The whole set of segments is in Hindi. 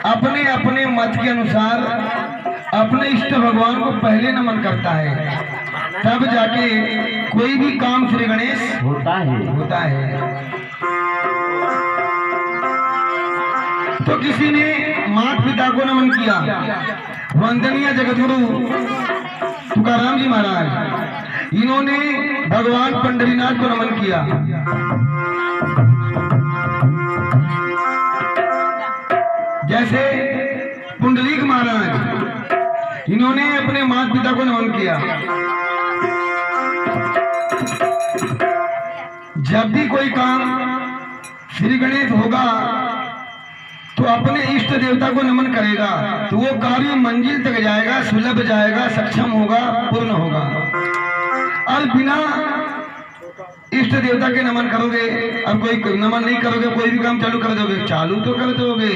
अपने अपने मत के अनुसार अपने इष्ट भगवान को पहले नमन करता है, तब जाके कोई भी काम श्री गणेश होता है। तो किसी ने माता पिता को नमन किया, वंदनीय जगतगुरु तुकाराम जी महाराज, इन्होंने भगवान पंढरीनाथ को नमन किया। जैसे पुंडलीक महाराज, इन्होंने अपने माता पिता को नमन किया। जब भी कोई काम श्री गणेश होगा तो अपने इष्ट देवता को नमन करेगा, तो वो कार्य मंजिल तक जाएगा, सुलभ जाएगा, सक्षम होगा, पूर्ण होगा। और बिना इष्ट देवता के नमन करोगे और कोई नमन नहीं करोगे, कोई भी काम चालू कर दोगे, चालू तो कर दोगे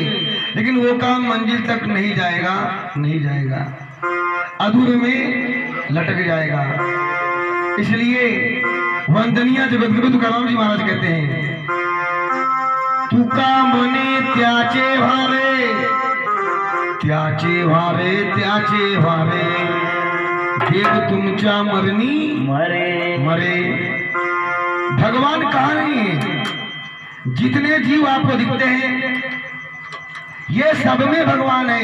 लेकिन वो काम मंजिल तक नहीं जाएगा, अधूरे में लटक जाएगा। इसलिए वंदनीय जगतगुरु तुकाराम जी महाराज कहते हैं, तुका मने त्याचे भारे देव तुमच्या मरनी मरे। भगवान कहाँ नहीं है? जितने जीव आपको दिखते हैं ये सब में भगवान है,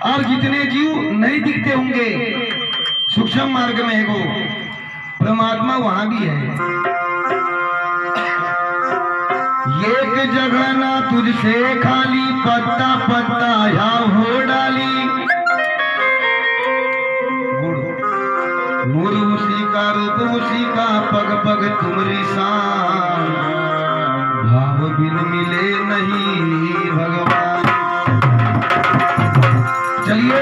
और जितने जीव नहीं दिखते होंगे सूक्ष्म मार्ग में है वो परमात्मा वहां भी है। एक जगह ना तुझसे खाली, पत्ता पत्ता यहाँ हो डाली, नूर उसी का, रूप उसी का, पग पग तुम्हारी शान, भाव बिन मिले नहीं भगवान। चलिए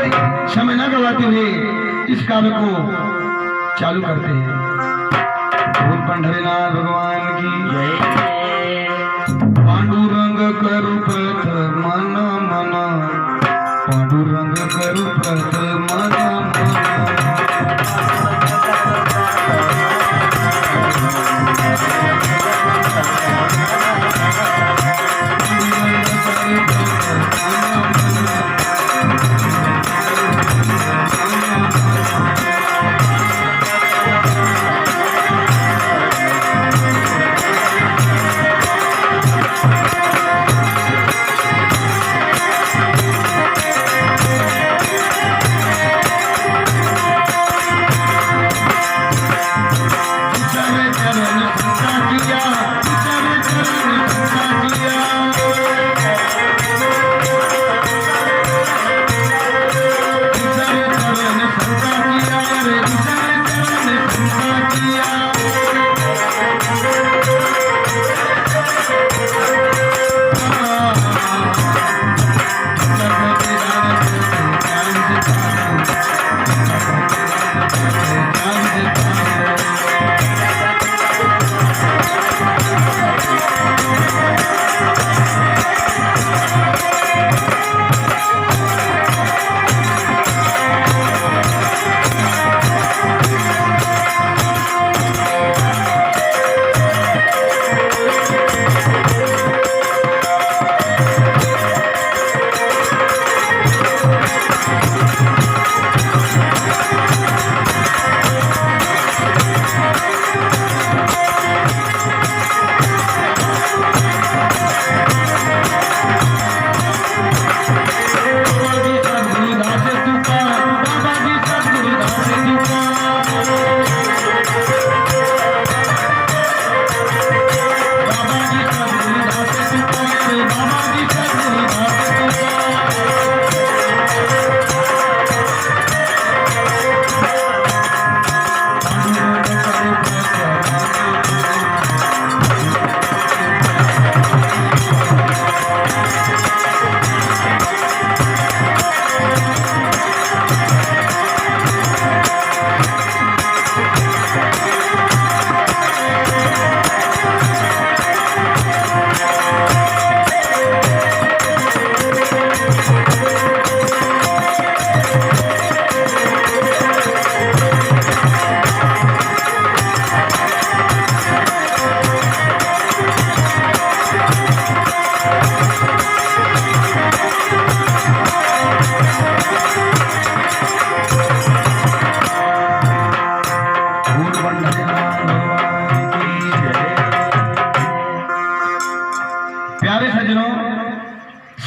समय न गवाते हुए इस काव्य को चालू करते हैं। बोल पंढरीनाथ भगवान की जय। पांडुरंग करू प्रथ मन मन, पांडुरंग करू प्रथ मन मन।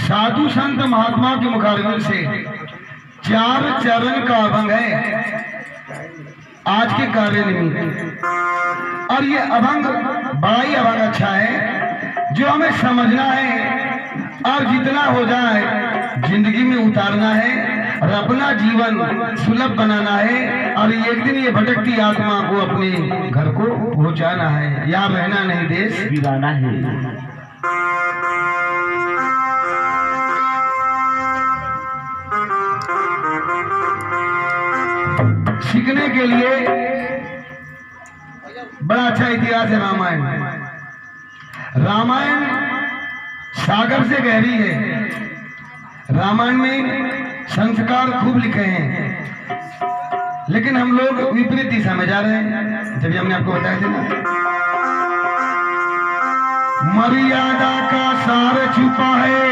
साधु संत महात्मा के मुखारविंद से 4 चरण का अभंग है आज के कार्य निमित्त। और ये अभंग बड़ा ही अभंग अच्छा है जो हमें समझना है और जितना हो जाए जिंदगी में उतारना है और अपना जीवन सुलभ बनाना है और एक दिन ये भटकती आत्मा को अपने घर को पहुंचाना है। यहाँ रहना नहीं देश वीराना है। सीखने के लिए बड़ा अच्छा इतिहास है रामायण। रामायण सागर से गहरी है। रामायण में संस्कार खूब लिखे हैं, लेकिन हम लोग विपरीत दिशा में जा रहे हैं। जब हमने आपको बताया था ना, मर्यादा का सार छुपा है,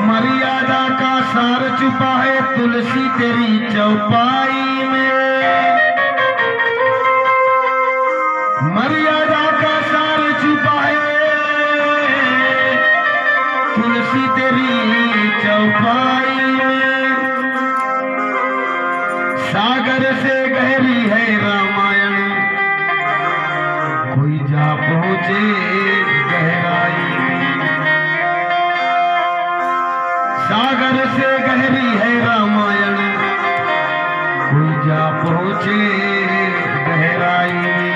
मर्यादा का सार छुपा है तुलसी तेरी चौपाई में। मर्यादा का सार छुपा है तुलसी तेरी चौपाई में। सागर से गहरी है रामायण, कोई जा पहुंचे गहराई में। सागर से गहरी है रामायण, कोई जा पहुंचे गहराई में।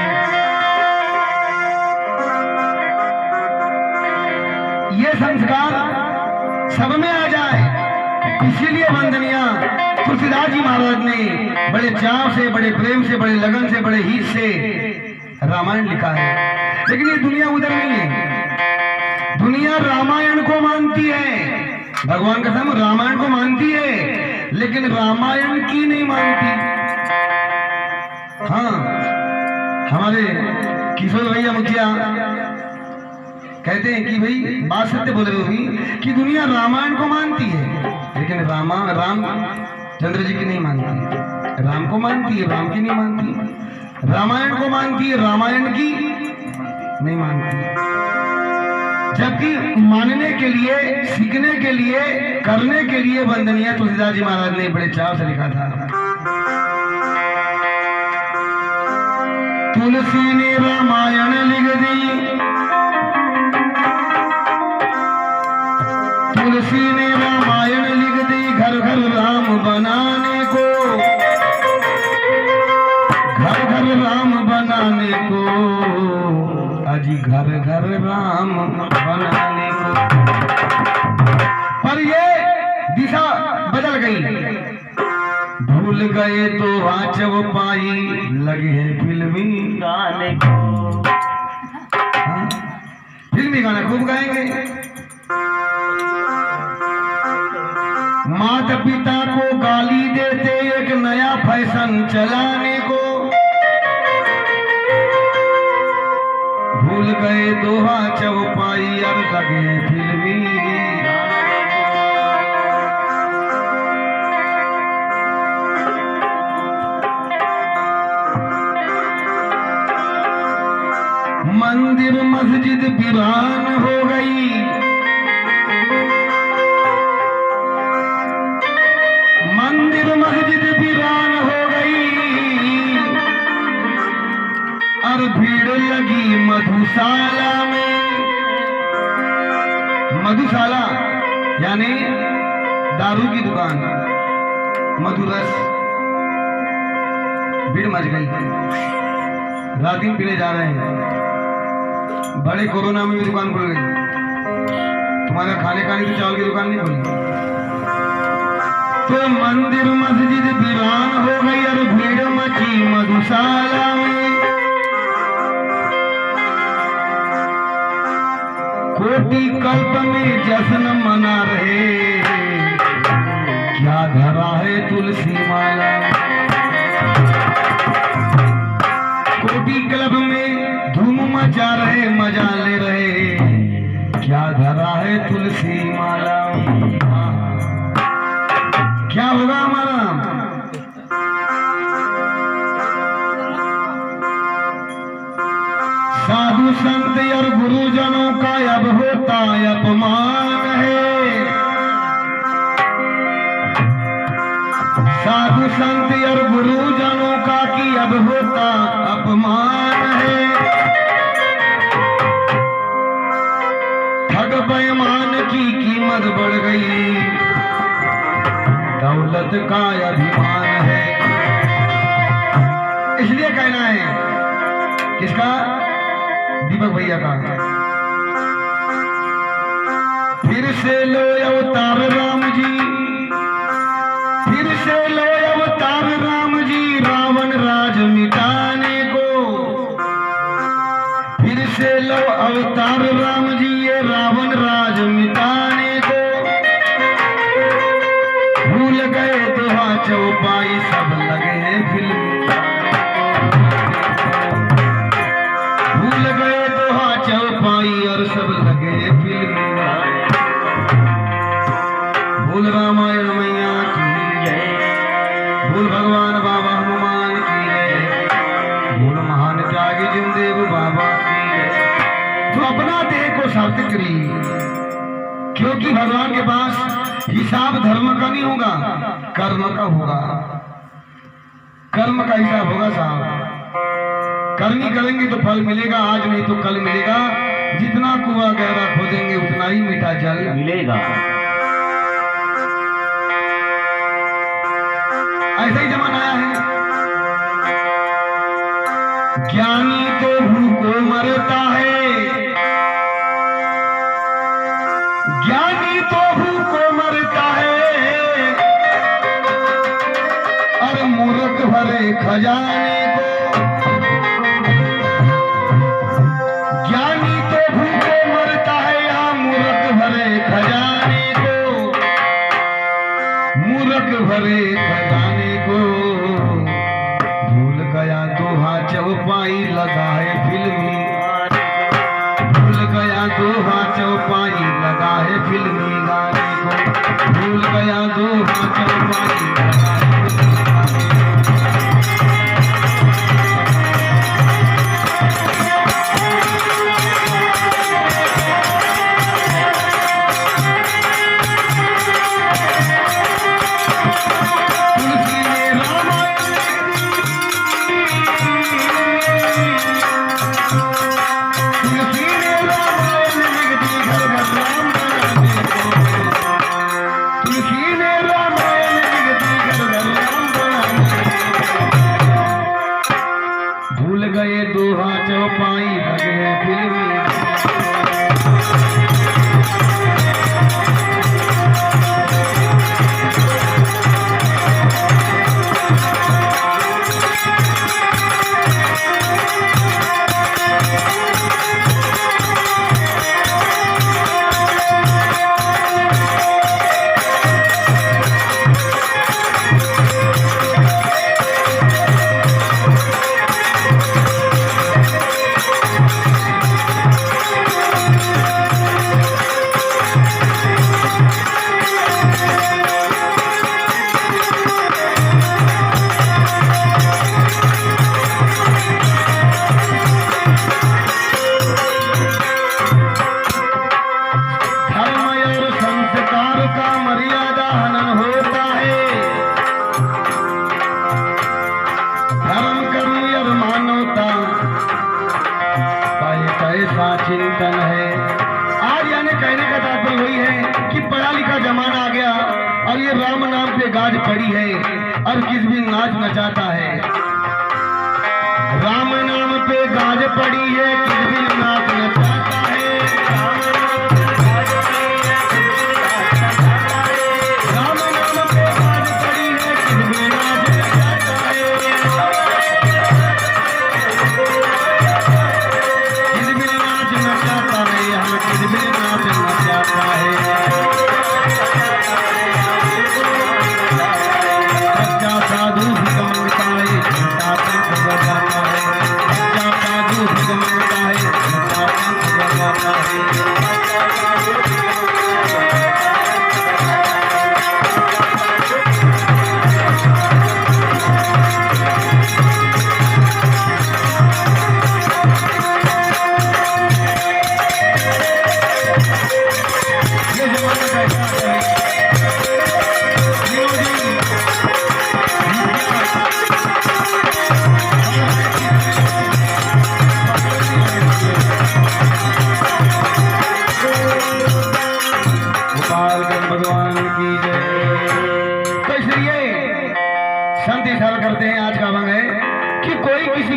ये संस्कार सब में आ जाए, इसीलिए वंदनिया तुलसीदास जी महाराज ने बड़े चाव से, बड़े प्रेम से, बड़े लगन से, बड़े हित से रामायण लिखा है। लेकिन ये दुनिया उधर नहीं है। दुनिया रामायण को मानती है, भगवान का नाम रामायण को मानती है, लेकिन रामायण की नहीं मानती। हाँ, हमारे किशोर भैया मुखिया कहते हैं कि भाई बात सत्य बोल रहे होगी कि दुनिया रामायण को मानती है, लेकिन राम चंद्र जी की नहीं मानती। राम को मानती है, राम की नहीं मानती। रामायण को मानती है, रामायण की नहीं मानती। जबकि मानने के लिए, सीखने के लिए, करने के लिए वंदनीय तुलसीदास जी महाराज ने बड़े चाव से लिखा था। तुलसी ने रामायण लिख दी, तुलसी ने रामायण लिख दी घर घर राम बनाने को, घर घर राम बनाने को, अजी घर घर राम बनाने को। पर ये दिशा बदल गई। भूल गए तो आचव पाई, लगे हैं फिल्मी गाने को। फिल्मी गाना खूब गाएंगे। माता पिता को गाली देते एक नया फैशन चलाने को। भूल गए दोहा चौपाई, अब लगे फिल्मी। मंदिर मस्जिद वीरान हो गई, मंदिर मस्जिद वीरान हो गई, और भीड़ लगी मधुशाला में। मधुशाला यानी दारू की दुकान, मधुरस। भीड़ मच गई, रात दिन पीने जा रहे हैं। बड़े कोरोना में भी दुकान खुल गई। तुम्हारा खाने का नहीं तो चावल की दुकान नहीं खुली। तो मंदिर मस्जिद वीरान हो गई और भीड़ मची मधुशाला में। कोटि कल्प में जश्न मना रहे, क्या धरा है तुलसी माला। कोटि कल्प में धूम मचा रहे, मजा ले रहे, क्या धरा है तुलसी माला। क्या होगा हमारा? साधु संत और गुरुजनों का अब होता अपमान है, साधु संत और गुरुजनों का कि अब होता अपमान है। ठग बेईमान की कीमत बढ़ गई, दौलत का अभिमान है। इसलिए कहना है किसका? दीपक भैया का। फिर से लो अवतार राम जी, फिर से लो अवतार राम जी, रावण राज मिटाने को। फिर से लो अवतार राम जी, ये रावण राज मिटाने को। भूल गए दोहा चौपाई, सब लगे हैं फिल्म। भूल गए दोहा चौपाई और सब लगे फिल्म। भूल रामायण मैया की जय, भूल भगवान बाबा हनुमान की जय, भूल महान त्यागी जिनदेव बाबा की जय। तो अपना देह को सार्थक करिए, क्योंकि भगवान के पास हिसाब धर्म का नहीं होगा, कर्म का होगा। कर्म का हिसाब होगा साहब। कर्मी करेंगे तो फल मिलेगा, आज नहीं तो कल मिलेगा। जितना कुआं गहरा खोदेंगे उतना ही मीठा जल मिलेगा। ऐसा ही जमाना आया है। ज्ञानी तो भूखों मरता है, ज्ञानी तो भूखों मरता है, और मूर्ख भरे खजाने को। ज्ञानी तो भूखों मरता है, या मूर्ख भरे खजाने को। मूर्ख भरे खजाने को। भूल गया दोहा चौपाई, लगा है फिल्मी। भूल गया दोहा चौपाई, लगा है फिल्मी गाने को। भूल गया दोहा चौपाई, लगा है फिल्मी गाने को। चिंतन है। आज यानी कहने का तात्पर्य वही है कि पढ़ा लिखा जमाना आ गया और ये राम नाम पे गाज पड़ी है और किस भी नाच नचाता है। राम नाम पे गाज पड़ी है, किस भी नाच नचाता है। राम नाम पे गाज पड़ी है, किस भी नाच नचाता है। किस भी नाच नचाता है, हम किस भी नाच नचाता है। सच्चा साधु भी गमनता है, झूठा पंथ बजाता है। सच्चा साधु भी गमनता है, झूठा पंथ बजाता है।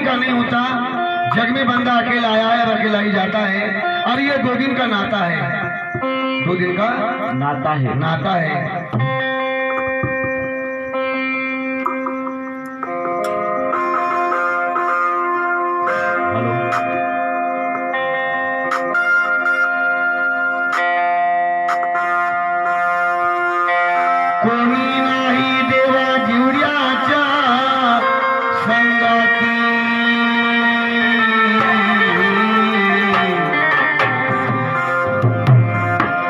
का नहीं होता। जग में बंदा अकेला आया है और अकेला ही जाता है, और ये 2 दिन का नाता है, 2 दिन का नाता है। कोणी नाही देवा जीवड्याच्या संगाती,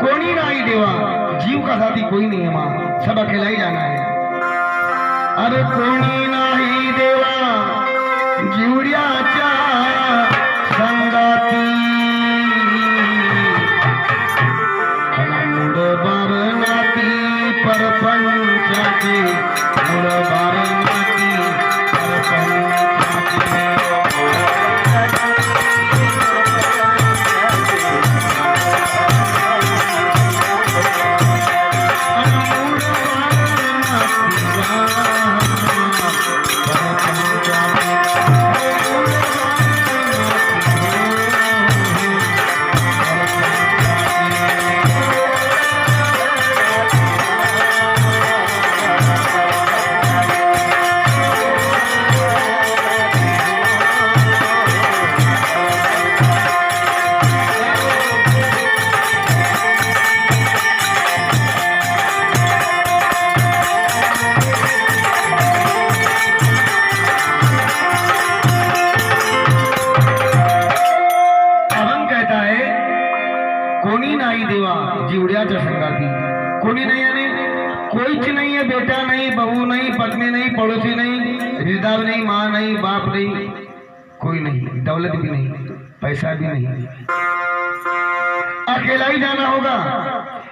कोणी नाही देवा, जीव का साथी कोई नहीं है माँ, सब अकेला ही जाना है। अरे कोणी नाही देवा जीवड्याच्या संगाती, मूड बारनाती परपंचाची, मूड बारनाती परपंचाची। कोणी नाही देवा जीवड्याच्या संगाती, कोणी नहीं यानी कोईच नहीं है, बेटा नहीं, बहू नहीं, पत्नी नहीं, पड़ोसी नहीं, रिश्तेदार नहीं, माँ नहीं, बाप नहीं, कोई नहीं, दौलत भी नहीं, पैसा भी नहीं, अकेला ही जाना होगा।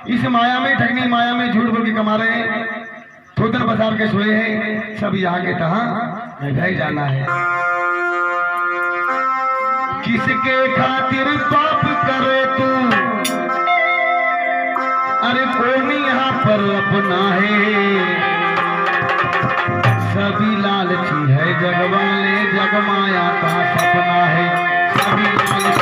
इस माया में, ठगनी माया में झूठ बोल के कमा रहे हैं, थोदन बाजार के सोए हैं, सब यहाँ के तहाँ रह जाना है। किसके खातिर पाप करे तू, अरे कौन यहाँ पर अपना है, सभी लालची है जग वाले, जग माया का सपना है, सभी लालची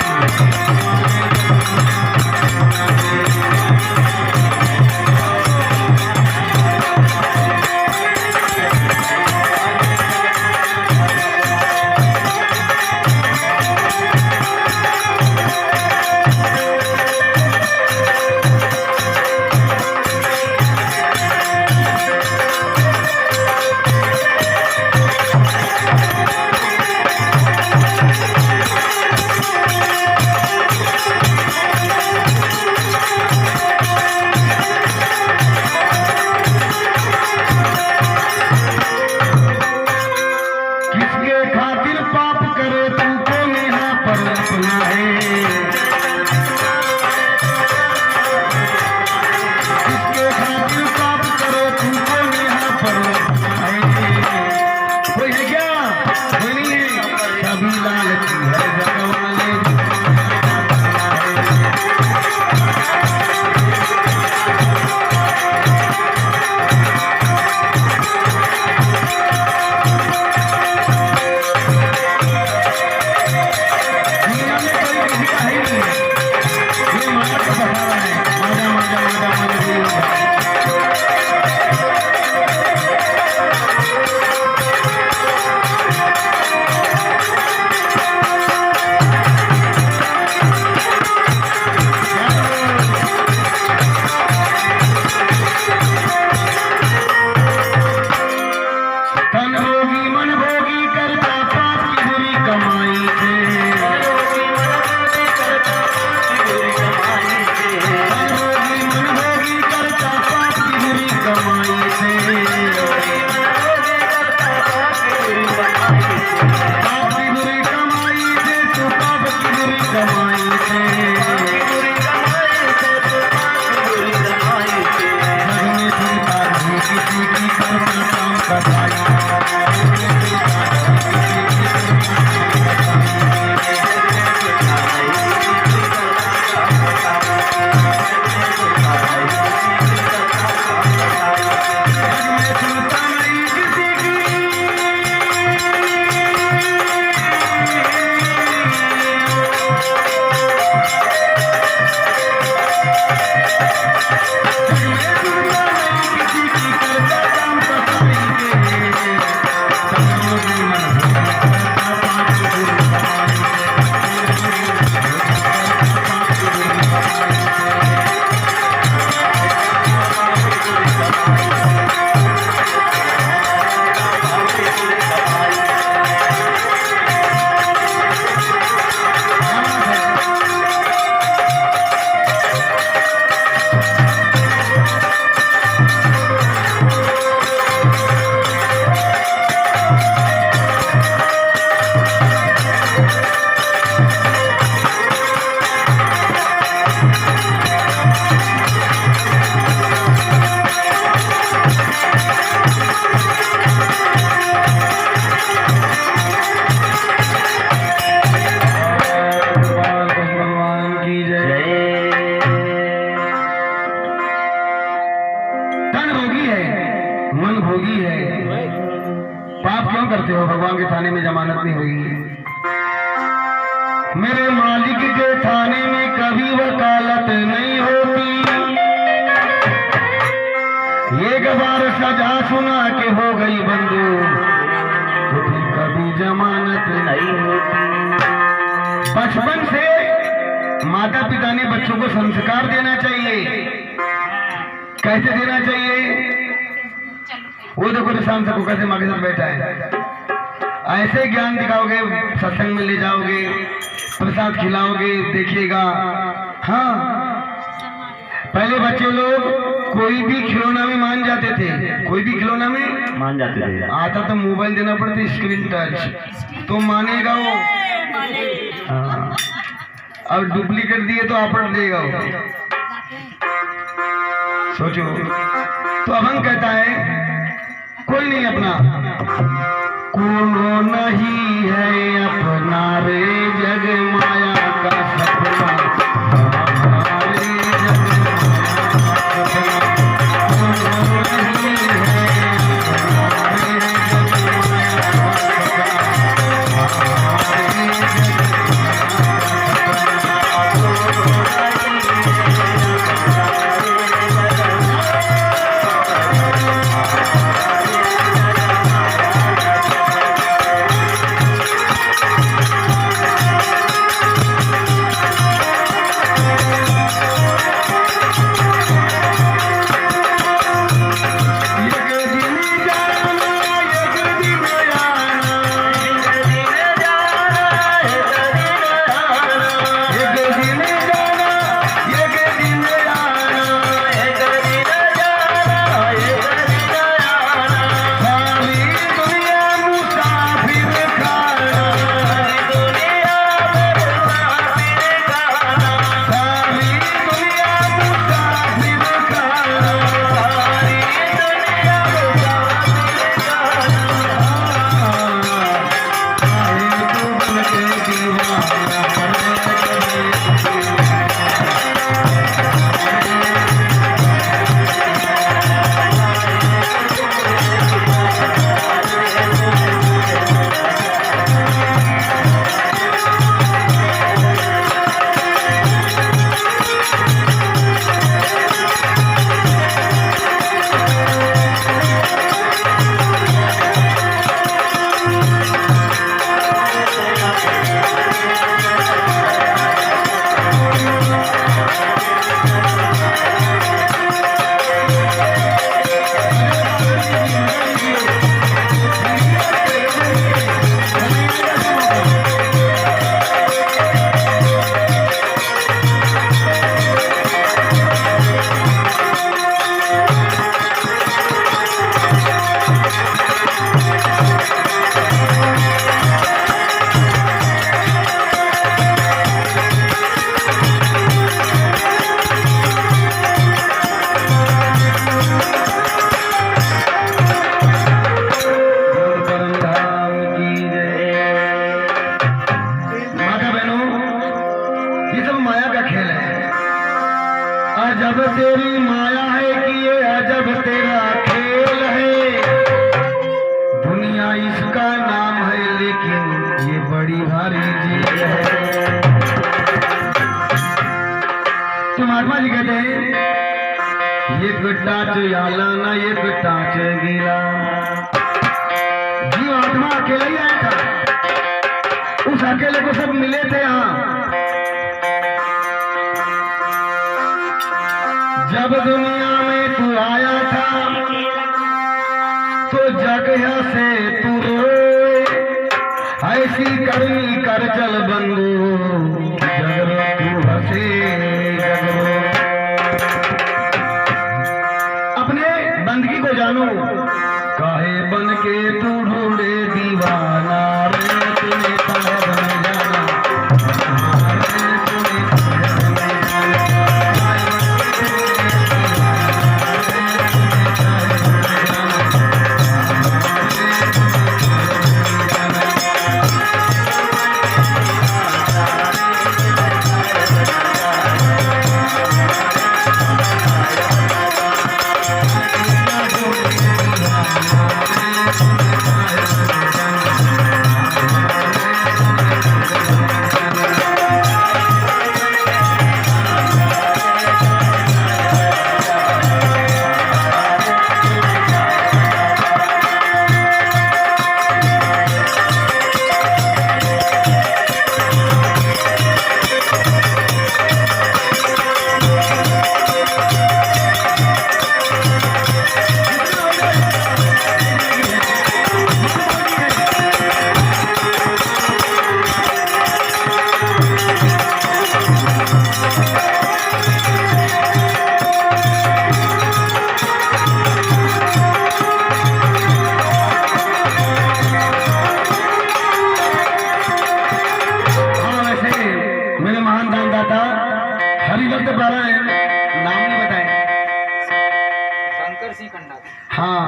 करते हो, भगवान के थाने में जमानत नहीं होगी। मेरे मालिक के थाने में कभी वकालत नहीं होती। एक बार सजा सुना के हो गई बंदू तो फिर कभी जमानत नहीं होती। बचपन से माता पिता ने बच्चों को संस्कार देना चाहिए। कैसे देना चाहिए? वो देखो निशान सबको कैसे माँ के साथ बैठा है। ऐसे ज्ञान दिखाओगे, सत्संग में ले जाओगे, प्रसाद खिलाओगे, देखिएगा। हाँ, पहले बच्चे लोग कोई भी खिलौना में मान जाते थे, कोई भी खिलौना में मान जाते थे। आता तो मोबाइल देना पड़ता, स्क्रीन टच तो मानेगा वो। हाँ, अब डुप्लीकेट दिए तो आपट देगा वो। सोचो। तो अभंग कहता है कोई नहीं अपना, कोनो नहीं है अपना रे जग माया का सपना। अजब तेरी माया है कि ये अजब तेरा खेल है। दुनिया इसका नाम है लेकिन ये बड़ी भारी झील है। तो महात्मा जी कहते हैं एक टाच याला ना एक टाच गीला। जी महात्मा अकेले ही आया था, उस अकेले को सब मिले थे यहाँ। जब दुनिया में तू आया था तो जगह से तू रोए, ऐसी करनी कर चल बंधु जगरो तू हंसे जगरो। अपने बंदगी को जानो, काहे बन के तू ढूंढे दीवाना रे तूने तलब में जाना। हरिभक्त पारायण नाम नहीं बताए। शंकर सिंह खंडा। हाँ,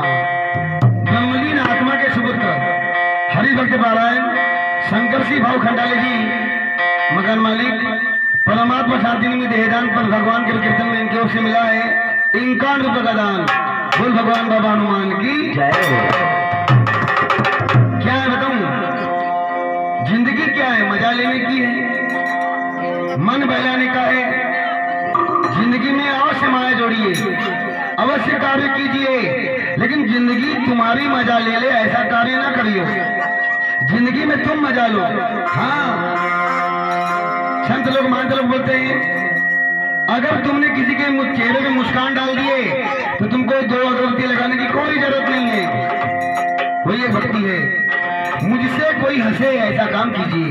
ब्रह्मलीन आत्मा के सुपुत्र हरिभक्त पारायण शंकर सिंह भाव खंडाले जी मकान मालिक परमात्मा शांति निमित्त देहदान पर भगवान के कीर्तन में इनकी ओर से मिला है 51 रुपये का दान। बोल भगवान बाबा हनुमान की जय। क्या है बताऊं, जिंदगी क्या है, मजा लेने की है, मन बहलाने का है। जिंदगी में अवश्य माया जोड़िए, अवश्य कार्य कीजिए, लेकिन जिंदगी तुम्हारी मजा ले ले ऐसा कार्य ना करियो। जिंदगी में तुम मजा लो। हाँ, संत लोग महंत लोग बोलते हैं अगर तुमने किसी के चेहरे पे मुस्कान डाल दिए तो तुमको 2 अगरबत्ती लगाने की कोई जरूरत नहीं है। वही एक भक्ति है। मुझसे कोई हंसे ऐसा काम कीजिए,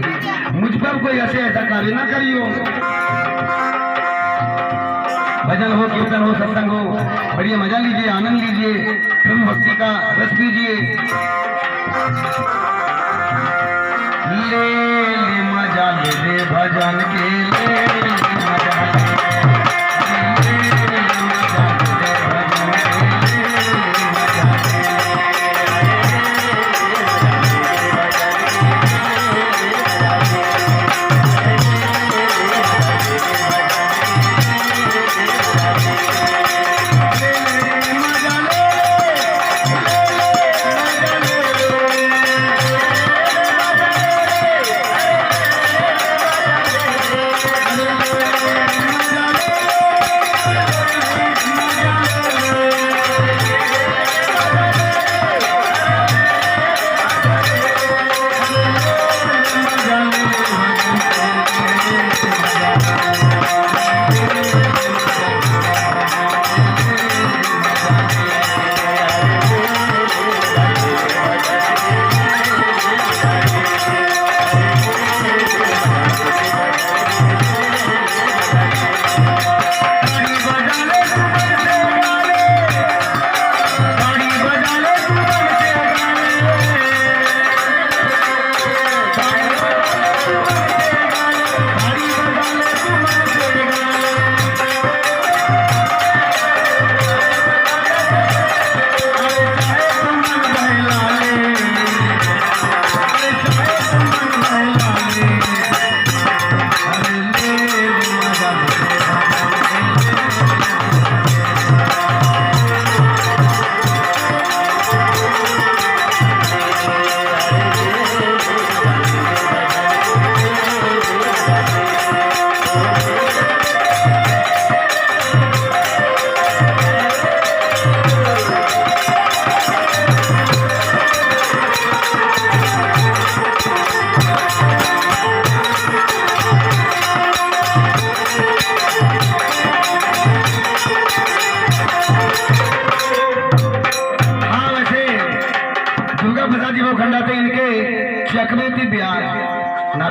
मुझ पर कोई हंसे ऐसा कार्य ना करियो। भजन हो, कीर्तन हो, सत्संग हो, बढ़िया मजा लीजिए, आनंद लीजिए, प्रभु भक्ति का रस पीजिए। ले ले मजा ले ले भजन के ले मजा ले।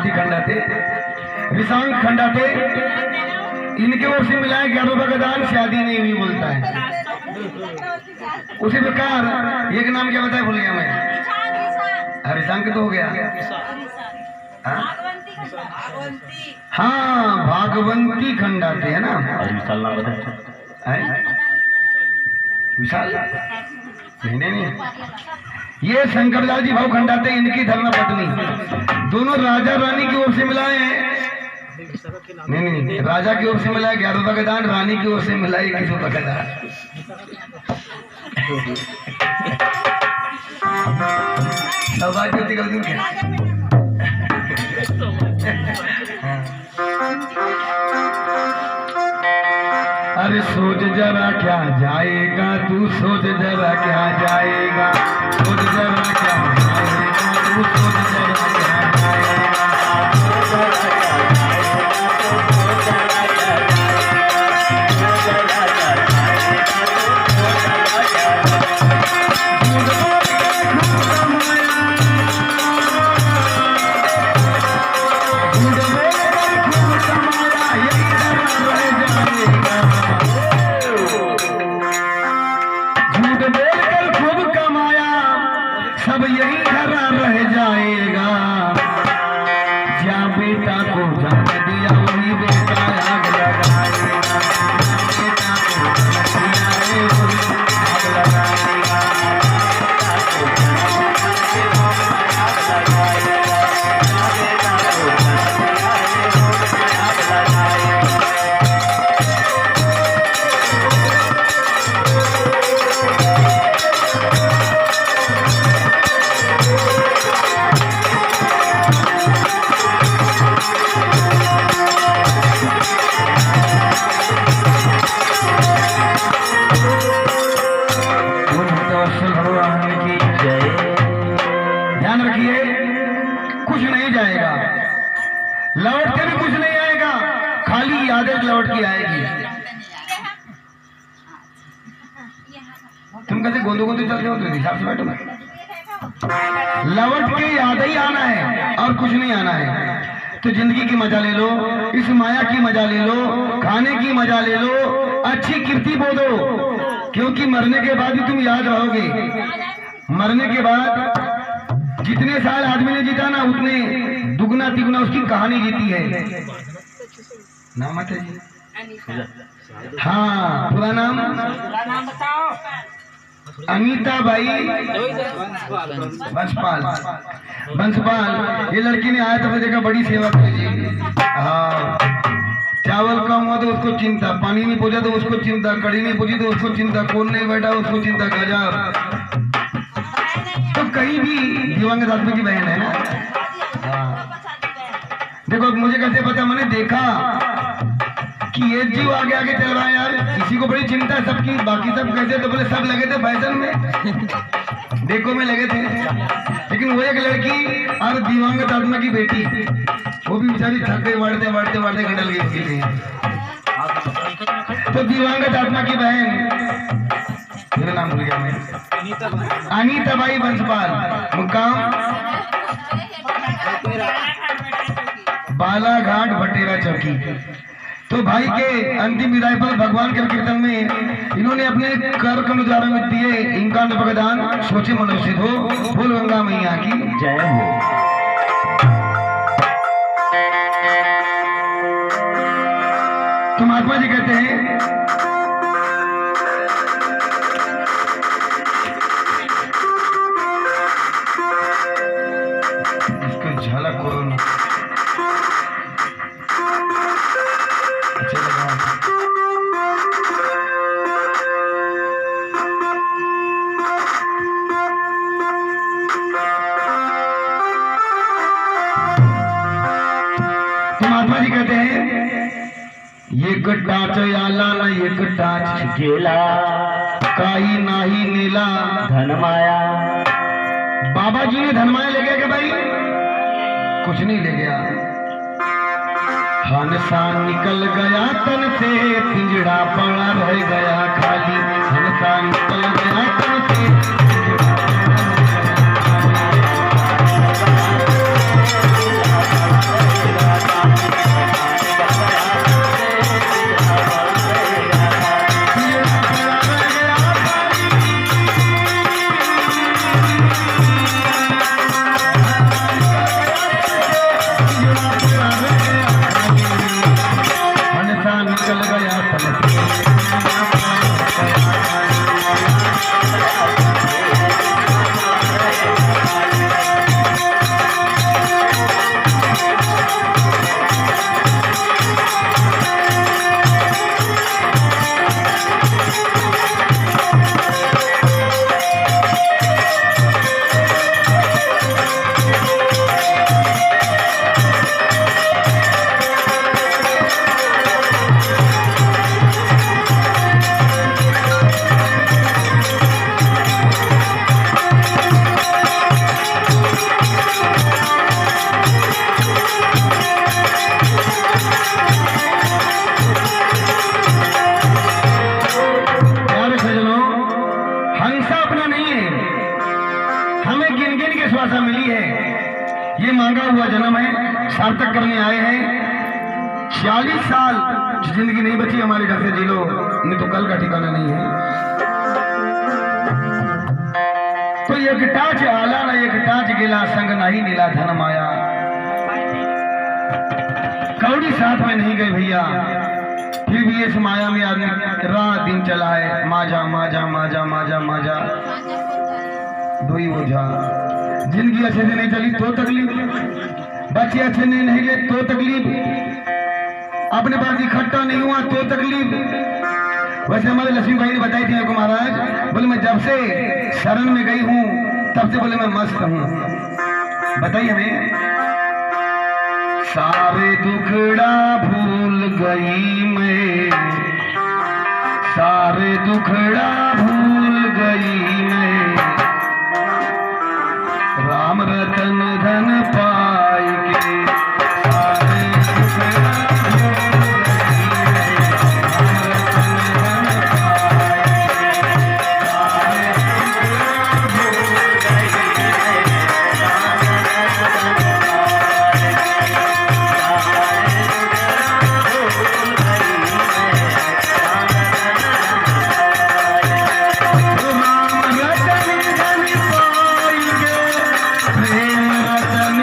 हाथी खंडा थे, विशांग खंडा थे, इनके ओर से मिला है 11 का दान, शादी नहीं हुई बोलता है। उसी प्रकार एक नाम क्या बताया भूल गया मैं, हरिशंक तो हो गया। हाँ भागवंती खंडाते है ना, विशाल नहीं, ये शंकरलाल जी भाव खंडाते, इनकी धर्म पत्नी, दोनों राजा रानी की ओर से मिलाए हैं। नहीं, राजा की ओर से मिला है 11 का दान, रानी की ओर से मिला है 21 का दान। सौभाग्यवती का दिन क्या? अरे सोच जरा क्या जाएगा तू, सोच जरा क्या जाएगा, सोच जरा क्या जाएगा तू, सोच जरा क्या जाएगा, सब यही धरा रह जाएगा, जा बेटा को जान दिया वही बेटा आग लगाएगा, बेटा को जान दिया वही आग लगाएगा, कुछ नहीं जाएगा, लौट के भी कुछ नहीं आएगा, खाली यादें लौट के आएगी। तुम कैसे गोंदो गोंदो चलते हो, तो हिसाब से बैठो ना, लौट के यादें ही आना है और कुछ नहीं आना है। तो जिंदगी की मजा ले लो, इस माया की मजा ले लो, खाने की मजा ले लो, अच्छी कीर्ति बो दो, क्योंकि मरने के बाद भी तुम याद रहोगे। मरने के बाद जितने साल आदमी ने जीता ना, उतने दुगना तिगुना उसकी कहानी जीती है। नाम है जी? हाँ, पूरा नाम बताओ। अनीता बाई बंसपाल। ये लड़की ने आया तो देखा बड़ी सेवा की जी। हाँ, चावल कम हुआ तो उसको चिंता, पानी नहीं पहुंचा तो उसको चिंता, कड़ी नहीं पहुंची तो उसको चिंता, कौन नहीं बैठा उसको चिंता। गजब। तो कहीं भी दिवंगत आदमी की बहन है ना। हाँ, देखो मुझे कैसे पता, मैंने देखा कि ये जीव आगे आगे चल रहा है यार, किसी को बड़ी चिंता है सबकी, बाकी सब कैसे, तो बोले सब लगे थे फैशन में, देखो में लगे थे। लेकिन वो एक लड़की और दिवंगत आत्मा की बेटी, वो भी बेचारी थक गई, बढ़ते बढ़ते बढ़ते गंडल गई उसके लिए। तो दिवंगत आत्मा की बहन, मेरा नाम भूल गया मैं, अनीता बाई बंसपाल, मुकाम बालाघाट भटेरा चौकी। तो भाई के अंतिम विदाई पर भगवान के कीर्तन में इन्होंने अपने कर कमल द्वारा में दिए इनका भगदान, सोचे मनुष्य हो। बोल गंगा मैया की जय हो। तो महात्मा जी कहते हैं, इसको झलक करो ना, महात्मा जी कहते हैं, ये टाच आला ना ये टाच गेला, काही नाही नीला धनमाया। बाबा जी ने धनमाया ले गया क्या भाई? कुछ नहीं ले गया। हंसा निकल गया तन से, पिंजड़ा पड़ा रह गया खाली। हंसा निकल गया तन से, पिंजड़ा पड़ा रह गया खाली। चल गया तन श्वासा मिली है। ये मांगा हुआ जन्म है, सार्थक करने आए हैं। 40 साल जिंदगी नहीं बची हमारे घर से जी लो, नहीं तो कल का ठिकाना नहीं है। तो एक टाच आला ना एक टाच गिला, संग नहीं नीला धन माया। कौड़ी साथ में नहीं गए भैया, फिर भी इस माया में आदमी रात दिन चला है। माजा माजा माजा माजा माजा दो ही ओझा। जिंदगी अच्छे से नहीं चली तो तकलीफ, बच्चे अच्छे से नहीं गए तो तकलीफ, अपने पास इकट्ठा नहीं हुआ तो तकलीफ। वैसे हमारे लक्ष्मी भाई ने बताई थी को महाराज, बोले मैं जब से शरण में गई हूँ तब से बोले मैं मस्त हूँ। बताइए हमें। सारे दुखड़ा भूल गई मैं, सारे दुखड़ा भूल गई मैं, राम रतन धन पाई के। सारे दुखड़ा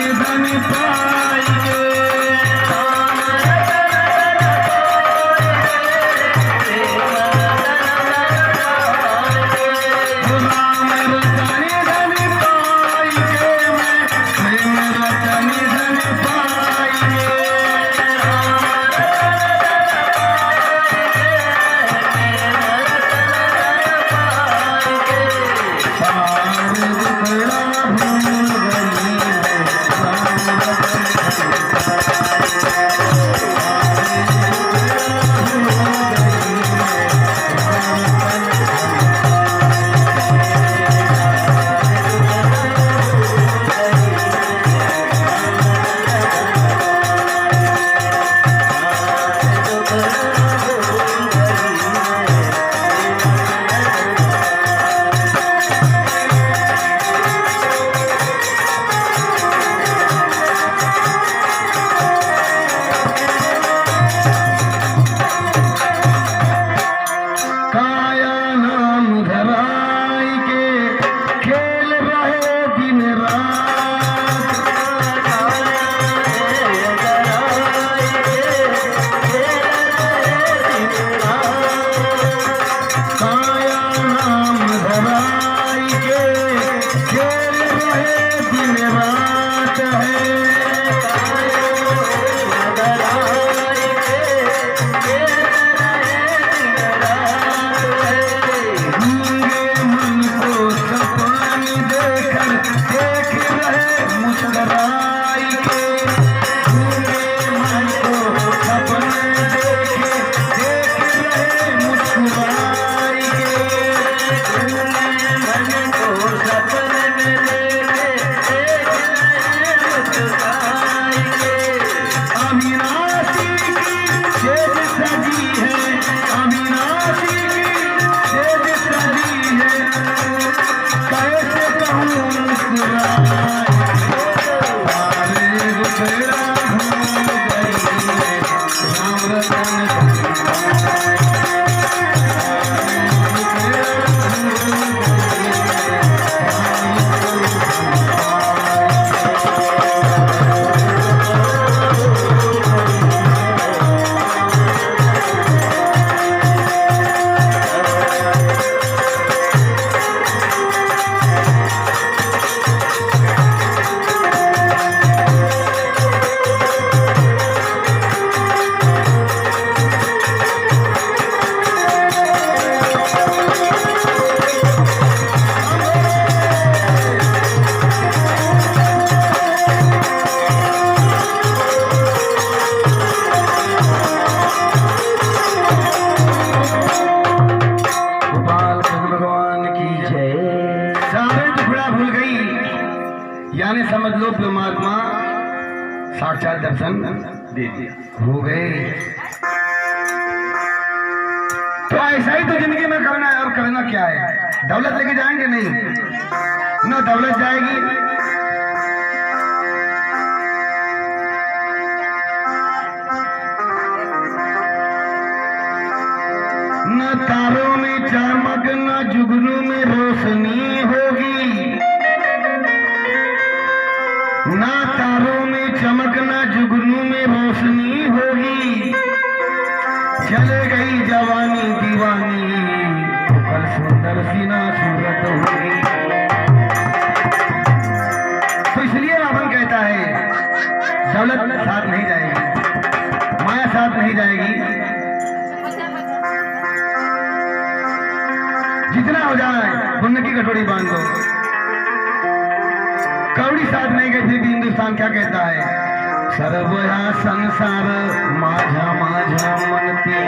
धन समझ लो परमात्मा साक्षात दर्शन दे दिए हो गए। तो ऐसा ही तो जिंदगी में करना है। अब करना क्या है? दौलत लेके जाएंगे नहीं ना, दौलत जाएगी न तारों में चमक न जुगनू में रोशनी होगी, ना तारों में चमक न जुगनू में रोशनी होगी। चले गई जवानी दीवानी तो कल सुंदर सीना सूरत होगी। तो इसलिए रावण कहता है दौलत साथ नहीं जाएगी, माया साथ नहीं जाएगी। जितना हो जाए पुण्य की कटोरी बांध दो। कौड़ी साथ नहीं गई फिर भी हिंदुस्तान क्या कहता है? सर्वया संसार माझा माझा मनती,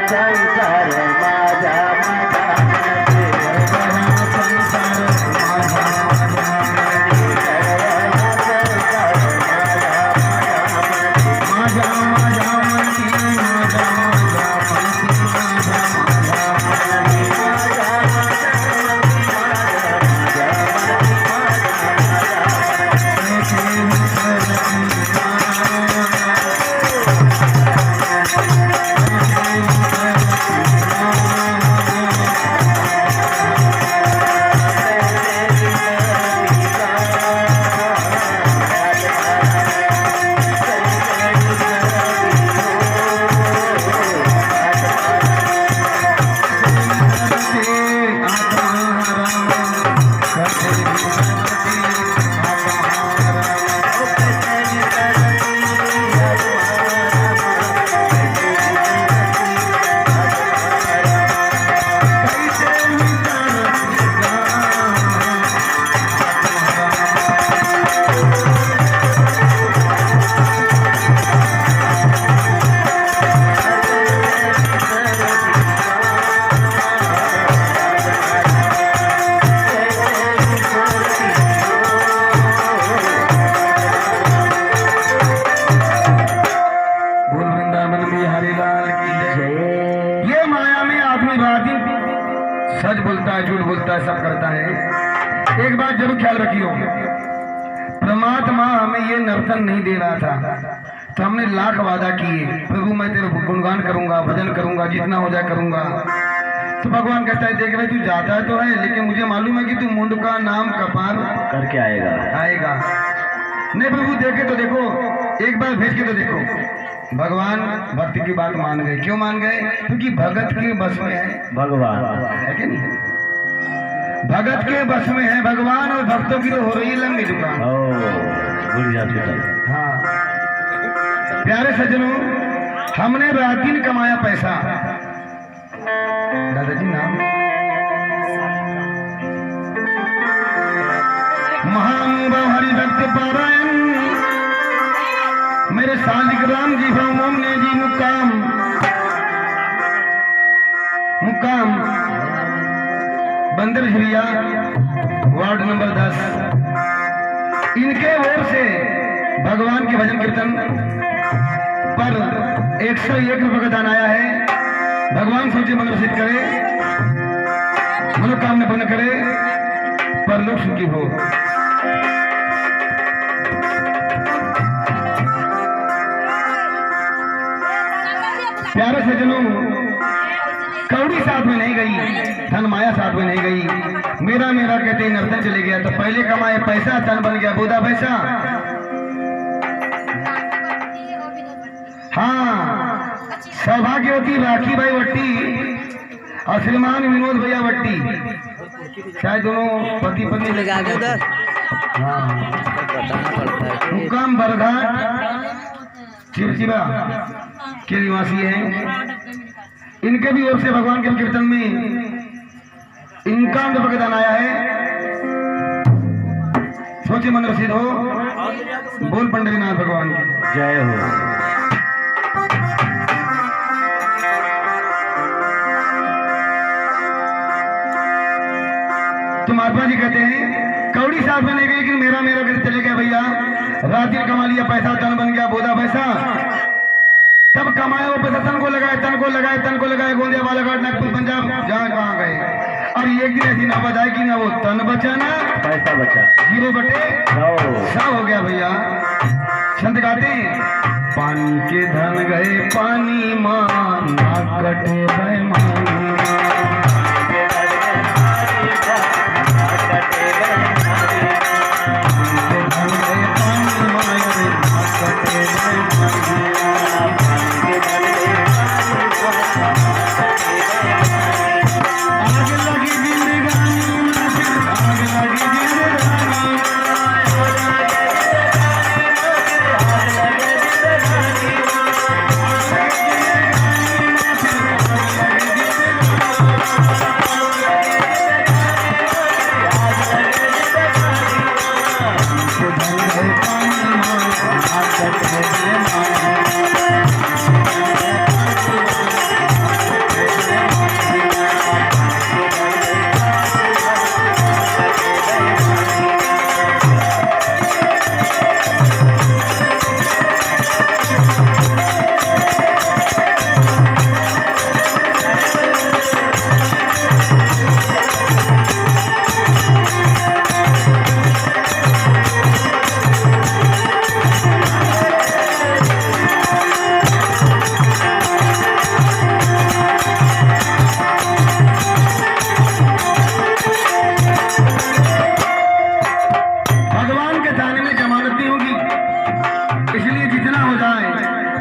संसार माझा माझा मनती, सर्वया संसार माझा माझा मनती, माझा माझा मनती, माझा माझा मनती, माझा माझा मनती। सच बोलता है, झूठ बोलता है, सब करता है। एक बात जरूर ख्याल रखियो, परमात्मा हमें ये नर्तन नहीं दे रहा था तो हमने लाख वादा किए, प्रभु मैं तेरे गुणगान करूंगा, भजन करूंगा, जितना हो जाए करूंगा। तो भगवान कहता है देख रहे तू जाता तो है लेकिन मुझे मालूम है कि तू मुंड का नाम कपार करके आएगा। नहीं प्रभु देखे तो देखो, एक बार भेज के तो देखो। भगवान भक्ति की बात मान गए। क्यों मान गए? क्योंकि भगत के बस में है भगवान, है कि नहीं? भगत के बस में है भगवान, और भक्तों की तो हो रही है लंबी दुकान। भूल जाते थे। हाँ प्यारे सज्जनों, हमने रात दिन कमाया पैसा। दादाजी नाम महानुभाव हरिभक्त पारायण मेरे सालिक राम जी भगवान ने जी मुकाम बंदर झिरिया वार्ड नंबर 10। इनके ओर से भगवान के भजन कीर्तन पर 101 रुपये का दान आया है। भगवान सोचे मनोसित करे, मनोकामना पूर्ण करे, पर लोग सुखी हो। प्यारे सज्जनों, कौड़ी साथ में नहीं गई, धन माया साथ में नहीं गई। मेरा मेरा कहते ही नर्तन चले गया। तो पहले कमाए पैसा, धन बन गया बोधा पैसा। हाँ, सौभाग्यवती राखी भाई वट्टी और श्रीमान विनोद भैया वट्टी, शायद दोनों पति पत्नी लगा के उधर। हाँ, मुकाम बरघाट चिरचिरा के निवासी हैं। इनके भी ओर से भगवान के कीर्तन में इनका रुपये का दान आया है। सोचे मन रसीद हो। बोल पंडरीनाथ भगवान की जय हो। तो महात्मा जी कहते हैं कौड़ी साथ में नहीं गई, लेकिन मेरा मेरा घर चले गया भैया। रात दिन कमा लिया पैसा, तन बन गया बोधा पैसा। तब कमाए वो पैसा तन को लगाए, तन को लगाए, तन को लगाए, गोंदिया बालाघाट नागपुर पंजाब जहाँ कहाँ गए। और एक दिन ऐसी नौबत आई कि ना वो तन बचा ना पैसा बचा। 0 बटे 100 हो गया भैया। छंद गाते हैं, पानी के धन गए पानी माँ, ना कटे बेईमानी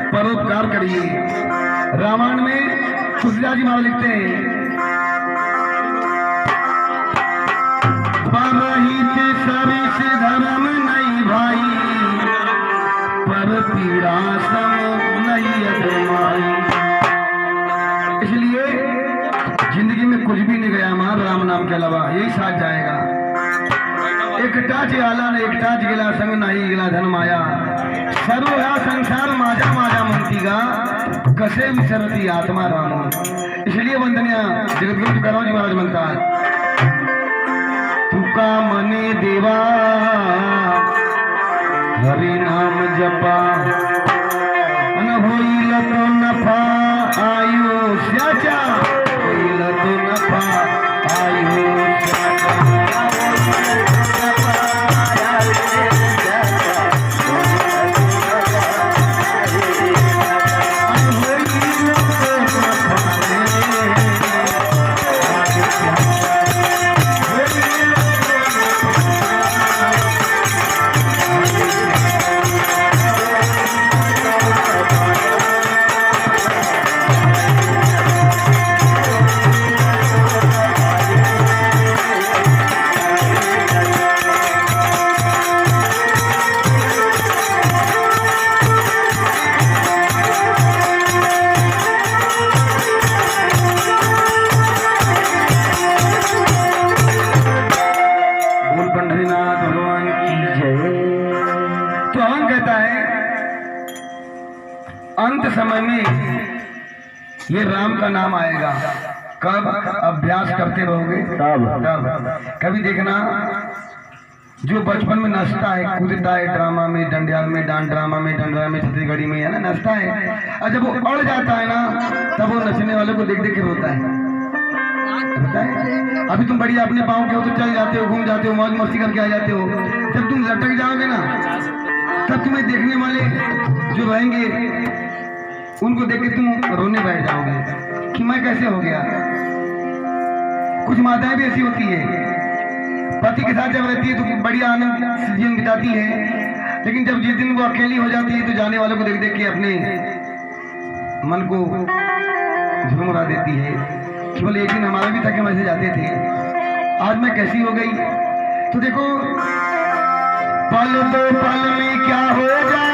परोपकार करिए। रामायण में तुलसीदास जी महाराज लिखते हैं, परहित सरिस धर्म नहीं भाई, पर पीड़ा सम नहीं अधमाई। इसलिए जिंदगी में कुछ भी नहीं गया हमारा राम नाम के अलावा, यही साथ जाएगा। एकटाच आला न एकटाच गेला, संग नाही गेला धन माया, सर्व हा संसार माझा माझा म्हणतीगा, कसे विसरती आत्मा राम। इसलिए वंदनीय जगद्गुरु तुकाराम जी महाराज म्हणतात, तुका मने देवा हरि नाम जपा, अन होईल तो नफा आयुष्याचा, होईल तो नफा आयुष्याचा। अंत समय में ये राम का नाम आएगा। कब? अभ्यास करते रहोगे तब। कभी देखना, जो बचपन में नचता है, कूदता है ड्रामा में, डंडियाल में, डांस ड्रामा में, डंडरा में, छत्तीसगढ़ी में, है ना, नचता है, और जब वो अड़ जाता है ना, तब वो नचने वाले को देख देख के रोता है। अभी तुम बढ़िया अपने पाँव के हो तो चल जाते हो, घूम जाते हो, मौज मस्ती करके आ जाते हो। जब तुम लटक जाओगे ना, तब तुम्हें देखने वाले जो रहेंगे उनको देख के तुम रोने बैठ जाओगे कि मैं कैसे हो गया। कुछ माताएं भी ऐसी होती है, पति के साथ जब रहती है तो बढ़िया आनंद से जीवन बिताती है, लेकिन जब जिस दिन वो अकेली हो जाती है तो जाने वालों को देख देख के अपने मन को झुमरा देती है। केवल एक दिन हमारा भी था कि हम ऐसे जाते थे, आज मैं कैसी हो गई। तो देखो, पल दो पल में क्या हो जाए,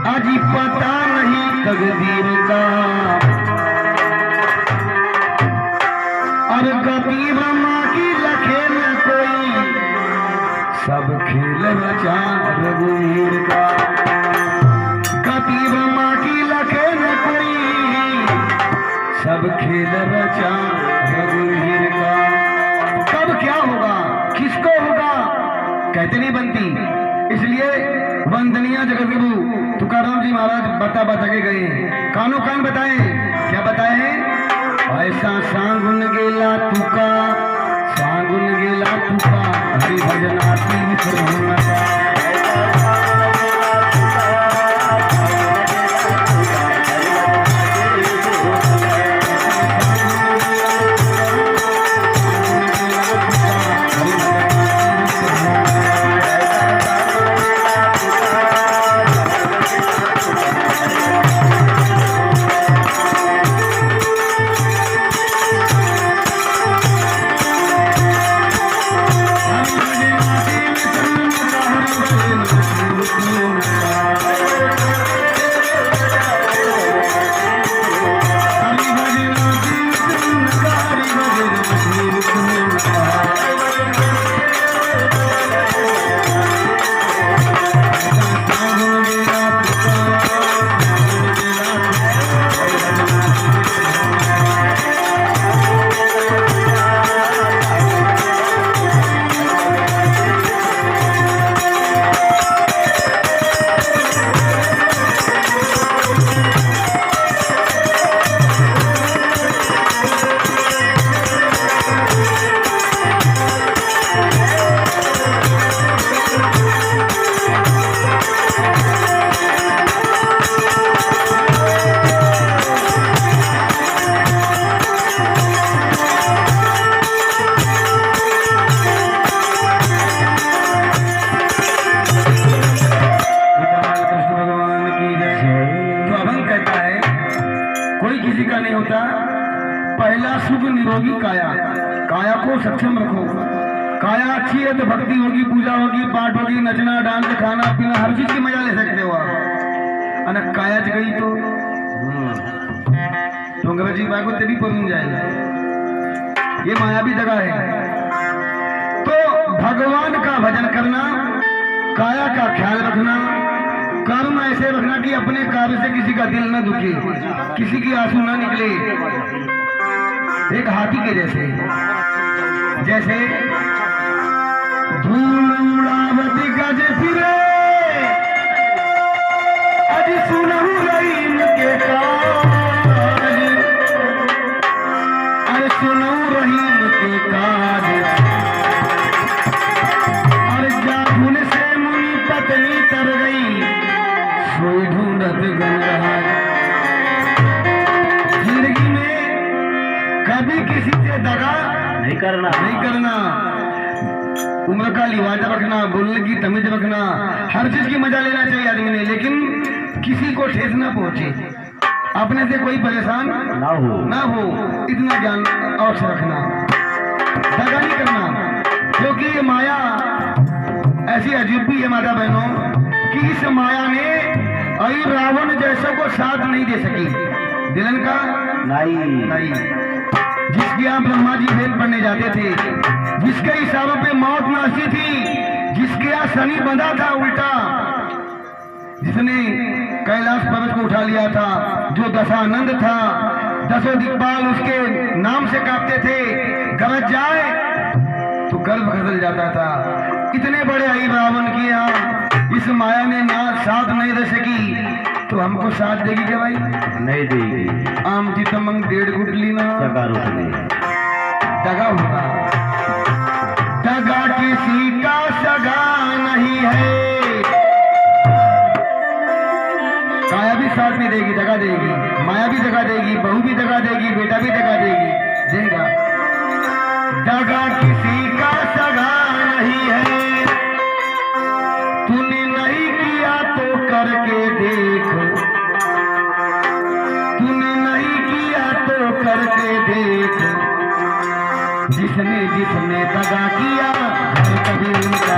आज पता नहीं तकदीर का, और कभी ब्रह्मा की लखे न कोई, सब खेल रचा रघुवीर का। कभी ब्रह्मा की लखे न कोई, सब खेल रचा रघुवीर का। कहते नहीं बनती। इसलिए वंदनीय जगत गुरु तुकाराम जी महाराज बता के गए, कानो कान बताए। क्या बताए? ऐसा सांगुन गेला तुका, सांगुन गेला तुका, हरि भजनाती विसरू नका। पहला सुख निरोगी काया, काया को सक्षम रखो। काया अच्छी है तो भक्ति होगी, पूजा होगी, पाठ होगी, नचना, डांस, खाना पीना, हर चीज की मजा ले सकते हो आप। अन काया गई तो अंग्रेजी बागो तेरी परुन जाएगा। ये मायावी जगह है। तो भगवान का भजन करना, काया का ख्याल रखना, कर्म ऐसे रखना कि अपने कार्य से किसी का दिल न दुखे, किसी की आंसू न निकले। एक हाथी के जैसे धूल उड़ावती गज फिरे, अज सुनहु रहीम के काज, अरे सुनहु रहीम के काज। और जागुन से मुनि पत्नी तर गई, सोई ढूंढत गंगार। जिंदगी में कभी किसी से दगा नहीं करना। उम्र का लिहाजा रखना, बोलने की तमीज रखना, हर चीज की मजा लेना चाहिए आदमी ने, लेकिन किसी को ठेस ना पहुंचे, अपने से कोई परेशान ना हो, इतना ज्ञान अवश्य रखना। दगा नहीं करना, क्योंकि ये माया ऐसी अजीब भी है माता बहनों कि इस माया ने अई रावण जैसा को साथ नहीं दे सकी। दिलन का नहीं। जिसके यहाँ ब्रह्मा जी वेद पढ़ने जाते थे, जिसके इशारों पे मौत नाचती थी, जिसके यहाँ शनि बंधा था उल्टा, जिसने कैलाश पर्वत को उठा लिया था, जो दशानंद था, दसों दिक्पाल उसके नाम से कांपते थे, गरज जाए तो गर्भ खसल जाता था। इतने बड़े आई रावण के यहाँ इस माया ने ना साथ नहीं दे सकी, तो हमको साथ देगी क्या भाई? नहीं देगी। आम जी तमंग 1.5 गुटली ना दगा होगा। दगा किसी का सगा नहीं है। काया भी साथ नहीं देगी, दगा देगी। माया भी दगा देगी, बहू भी दगा देगी, बेटा भी दगा देगा। दगा किसी का सगा नहीं है। तूने नहीं किया तो करके देख, तूने नहीं किया तो करके देख। जिसने दगा किया घर कभी उनका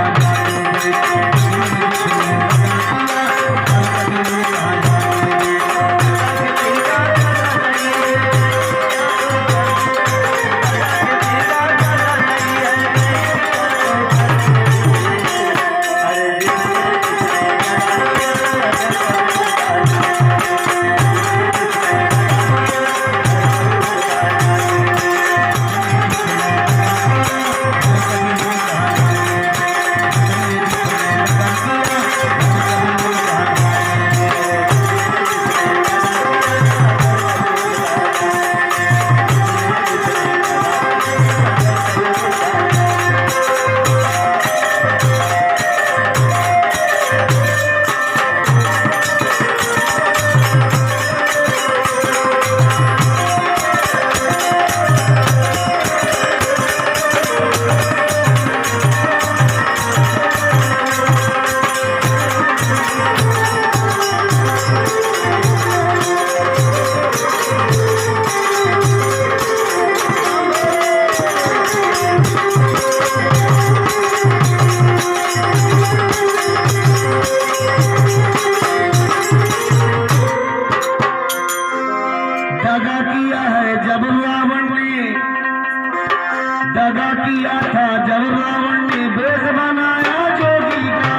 दगा किया था जब रावण ने वेश बनाया जोगी का।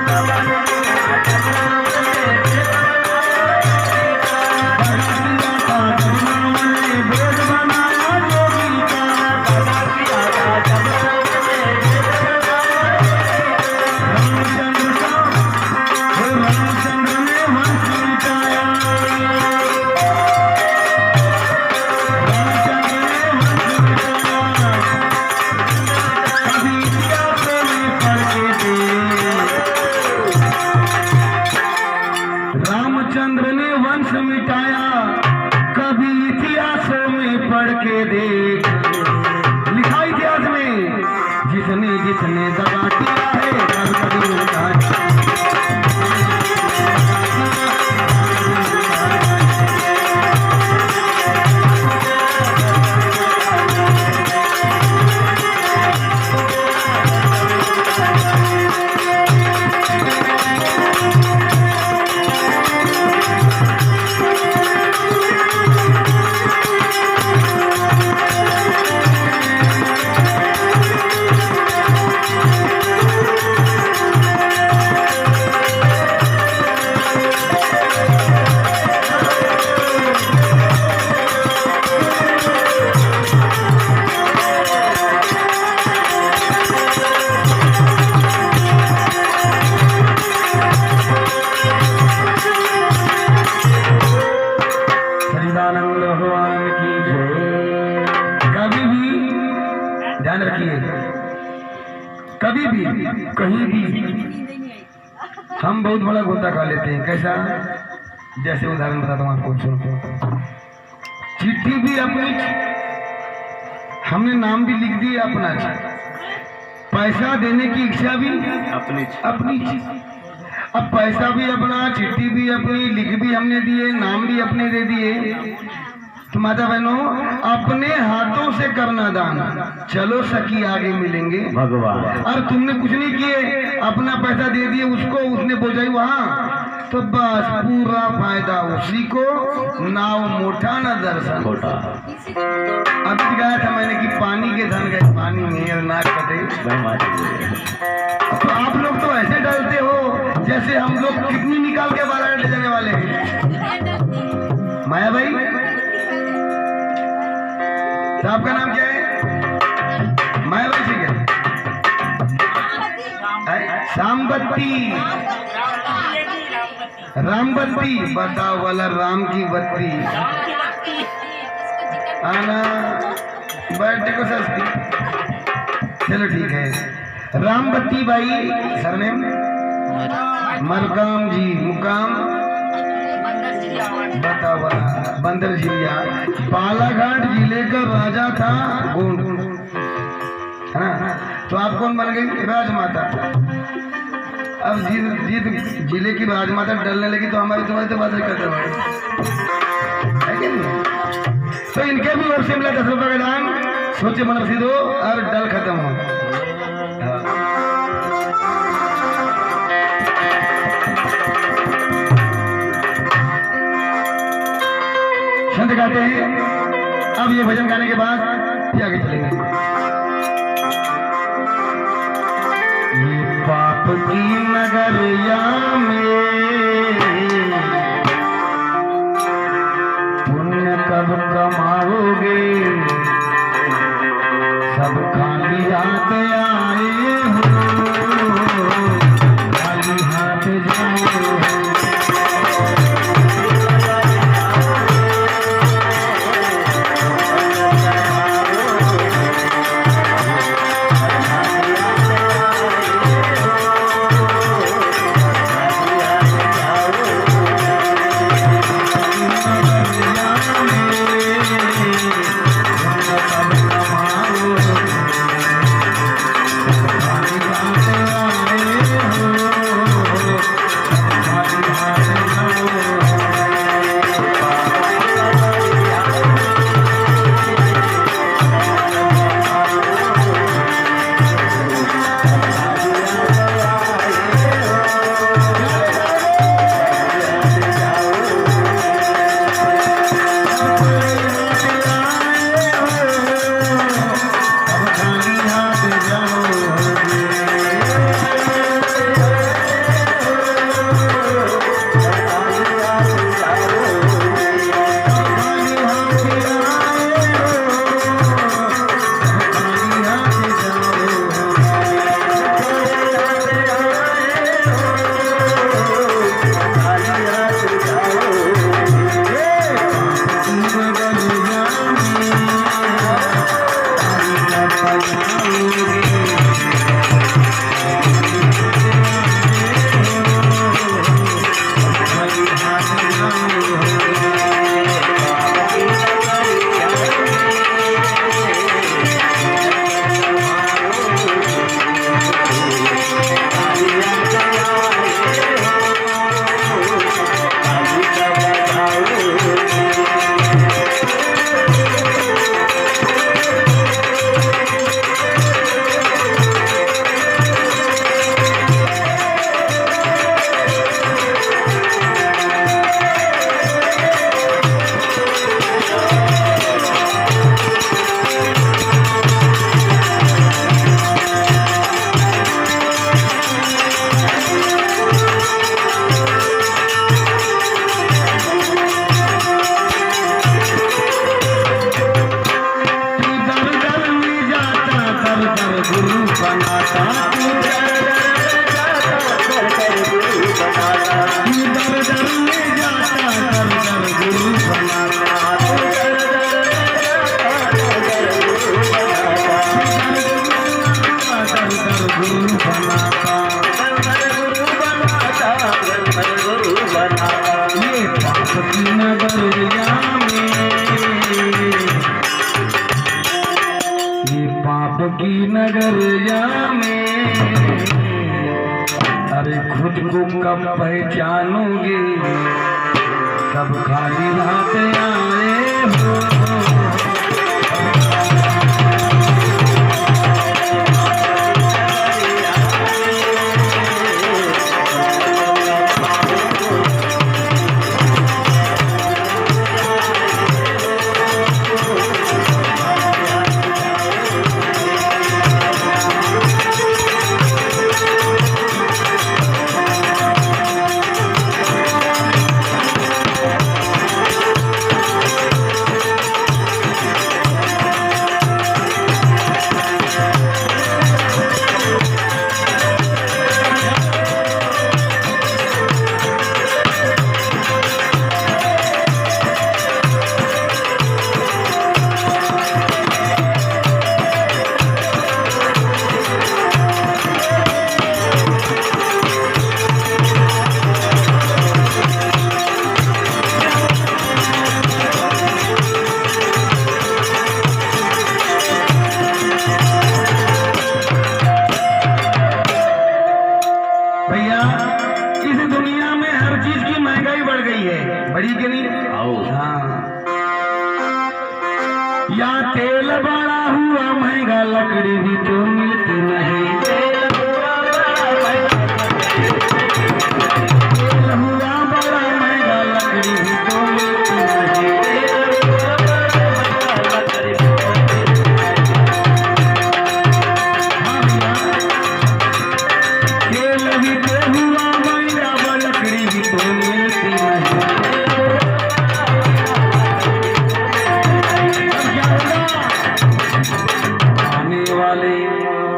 दगा किया था जब रावण ने वेश बनाया जोगी का। रामचंद्र ने वंश मिटाया। रामचंद्र ने वंश मिटाया, कभी इतिहासों में पढ़ के देख। लिखा इतिहास में, जिसने जिसने दगा किया है घर कभी उठाया। कभी भी कहीं भी हम बहुत बड़ा गोता खा लेते हैं। कैसा? जैसे उदाहरण बताता हूँ आपको, सुनो। चिट्ठी भी अपनी, हमने नाम भी लिख दिया अपना, पैसा देने की इच्छा भी अपनी। अब पैसा भी अपना, चिट्ठी भी अपनी, लिख भी हमने दिए, नाम भी अपने दे दिए। तो माता बहनों, अपने हाथों से करना दान, चलो सखी आगे मिलेंगे भगवान। और तुमने कुछ नहीं किए, अपना पैसा दे दिए उसको, उसने बोझाई वहां, तो बस पूरा फायदा उसी को, नाव मोटा न दर्शन छोटा। अभी गया था मैंने कि पानी के धन गए पानी में और नाक कटे। तो आप लोग तो ऐसे डालते हो जैसे हम लोग कितनी निकाल के बाहर ले जाने वाले हैं। माया भाई, तो आपका नाम क्या है? माया भाई से क्या? शामबत्ती, रामबत्ती, बताओ वाला राम की बत्ती आना बर्थडे को सस्ती। चलो ठीक है, रामबत्ती बाई, सरनेम मरकाम जी, मुकाम बताओ वाला बंदर जिलिया, बालाघाट जिले का राजा था गोंड, है ना? तो आप कौन बन गई? राजमाता। अब जिस जिले की राजमाता डलने लगी तो हमारी तुम्हारी तो बात करते हुए है कि नहीं? तो इनके भी ओर से मिला 10 रुपए का दान, सोचे मन सिद्ध हो और डल खत्म हो। संत गाते हैं। अब ये भजन गाने के बाद फिर आगे चलेंगे। ये पाप की नगरिया में पुण्य कब कमाओगे, सब खाली हाथ आए हो, खाली हाथ जाओ। नगरिया में, ये पाप की नगरिया में, अरे खुद को कब पहचानोगे, सब खाली हाथ आए हो। भैया इस दुनिया में हर चीज की महंगाई बढ़ गई है, बढ़ी कि नहीं? हाँ। या तेल बड़ा हुआ महंगा, लकड़ी भी तो मिलती नहीं। तेल हुआ बड़ा महंगा, लकड़ी भी तो मिलती नहीं।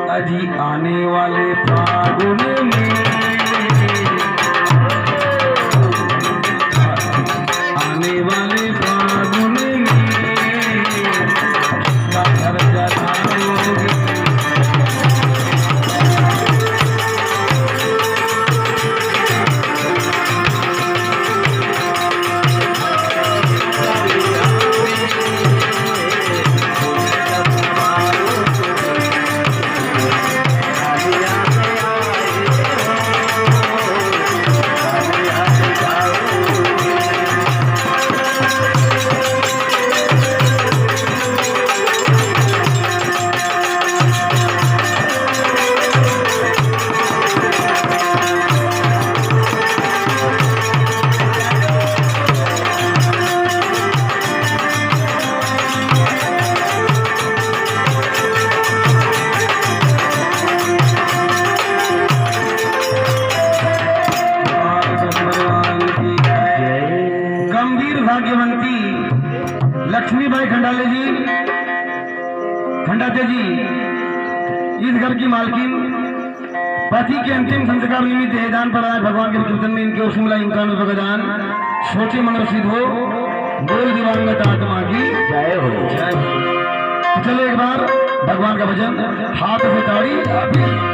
अजी आने वाले फागुन में, आने वाले फागुन में घर जलाओगे। भाग्यवंती लक्ष्मीबाई खंडाले जी, खंडाते जी, इस घर की मालकिन, पति के अंतिम संस्कार निमित्त देहदान पर आज भगवान के कीर्तन में इनके उस्मिला इनकान भगदान सोचे मन सिद्ध हो, बोल दिवंगत आत्मा की जय हो। चलो एक बार भगवान का भजन, हाथ से ताड़ी।